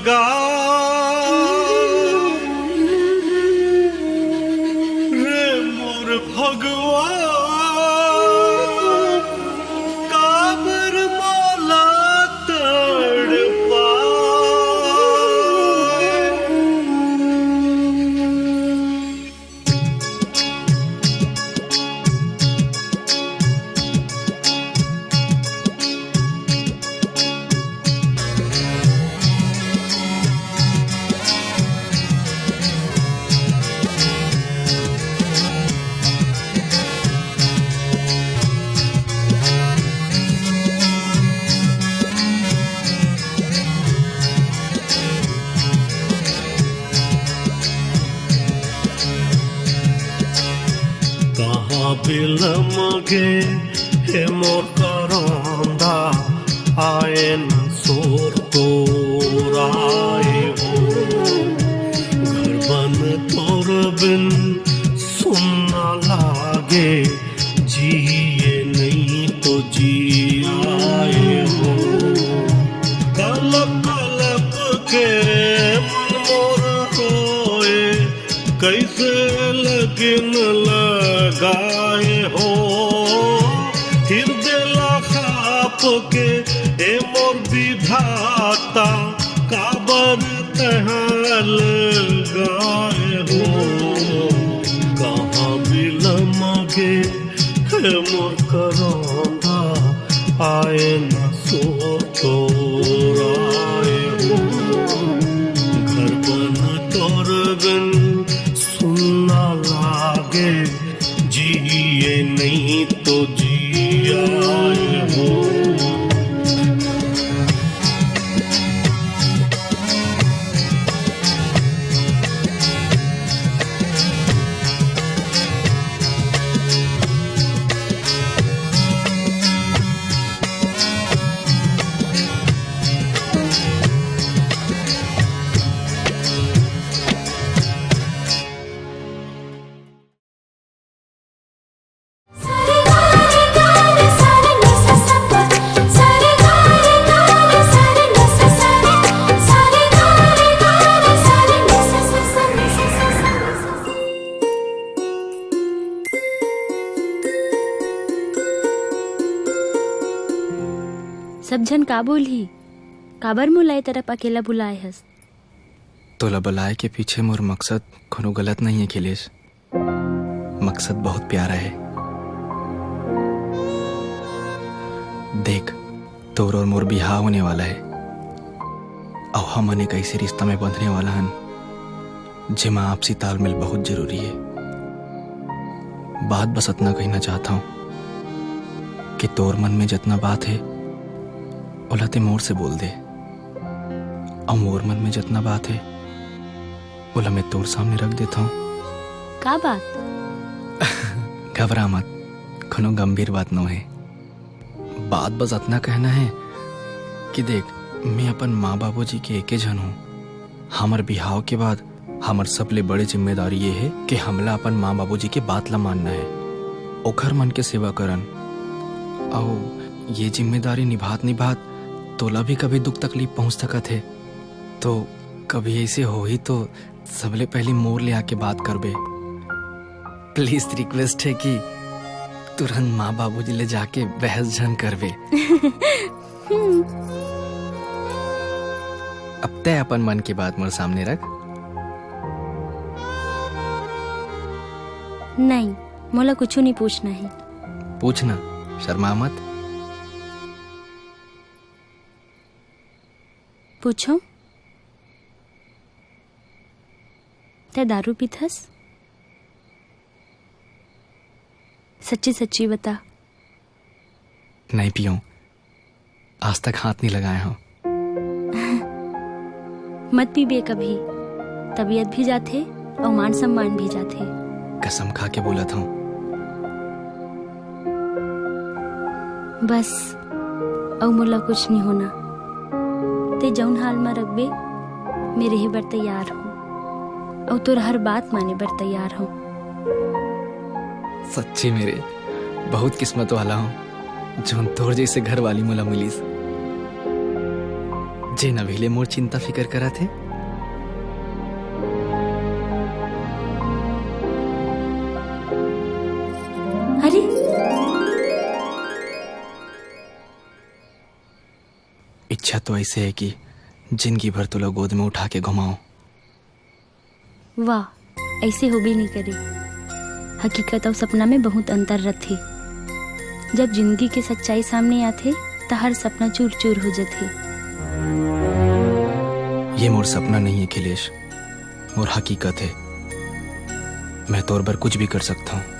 लगा रे मोर भगवान काबर मौला तड़पा बिलमगे हे मोर करौंदा आए न सोर तोराए हो घर बन तोर बिन सुनना लागे जिए नहीं तो जी आए हो कलप कलप के मन मोर रोए कैसे लगन लगाए हो हृदय खाप के ए मोर विधाता काबर तहल गाए हो कहाँ बिलमगे हे मोर करौंदा आए न सो तोराए हो घर बन तोर बिन सुनना लागे जिए नहीं तो जिया हो सब जन का बोली काबर मुलाए तरफ अकेला बुलाए हस तोला बुलाए के पीछे मोर मकसद कोनो गलत नहीं है खिलेश। मकसद बहुत प्यारा है। देख तोर और मोर बिहाव होने वाला है और हमने एक ऐसे रिश्ता में बंधने वाला हन जेमा आपसी तालमेल बहुत जरूरी है। बात बस इतना कहना चाहता हूँ कि तोर मन में जितना बात है ओला ते मोर से बोल दे और मोर मन में जितना बात है ओला मैं तोर सामने रख देता हूँ। का बात? घबरा मत, कोनो गंभीर बात न है। बात बस इतना कहना है कि देख मैं अपन माँ बाबू जी के एके जन हूँ। हमार बिहाव के बाद हमार सबले बड़े जिम्मेदारी ये है कि हमला अपन माँ बाबू जी के बात ला मानना है, ओखर मन के सेवा करन। और ये जिम्मेदारी निभात तोला भी कभी दुख तकलीफ पहुंच सकत है, तो कभी ऐसे हो ही तो सबले पहले मोर ले आके बात करबे। प्लीज रिक्वेस्ट है कि तुरंत माँ बाबूजी ले जाके बहस जन करबे। अब तय अपन मन की बात मोर सामने रख। नहीं, मोला कुछ नहीं पूछना है। पूछना, शर्मा मत। पूछो। ते दारू पीथस? सच्ची सच्ची बता। नहीं पियो, आज तक हाथ नहीं लगाया हूँ। मत पीबे कभी, तबीयत भी जाते और मान सम्मान भी जाते। कसम खा के बोला था। बस और मोला कुछ नहीं होना। ते जौन हाल में रखबे मेरे ही बर तैयार हूँ और तोर हर बात माने बर तैयार हूँ। सच्ची मेरे बहुत किस्मत वाला हूँ जोन तोर जैसे घर वाली मोला मिलीस। जे नवीले मोर चिंता फिकर करा थे। अरे इच्छा तो ऐसे है कि जिंदगी भर तुला गोद में उठा के घुमाओ। वाह, ऐसे हो भी नहीं करे। हकीकत और सपना में बहुत अंतर रहते। जब जिंदगी के सच्चाई सामने आते तो हर सपना चूर चूर हो जाते। ये मोर सपना नहीं है अखिलेश, मोर हकीकत है। मैं तौर पर कुछ भी कर सकता हूँ।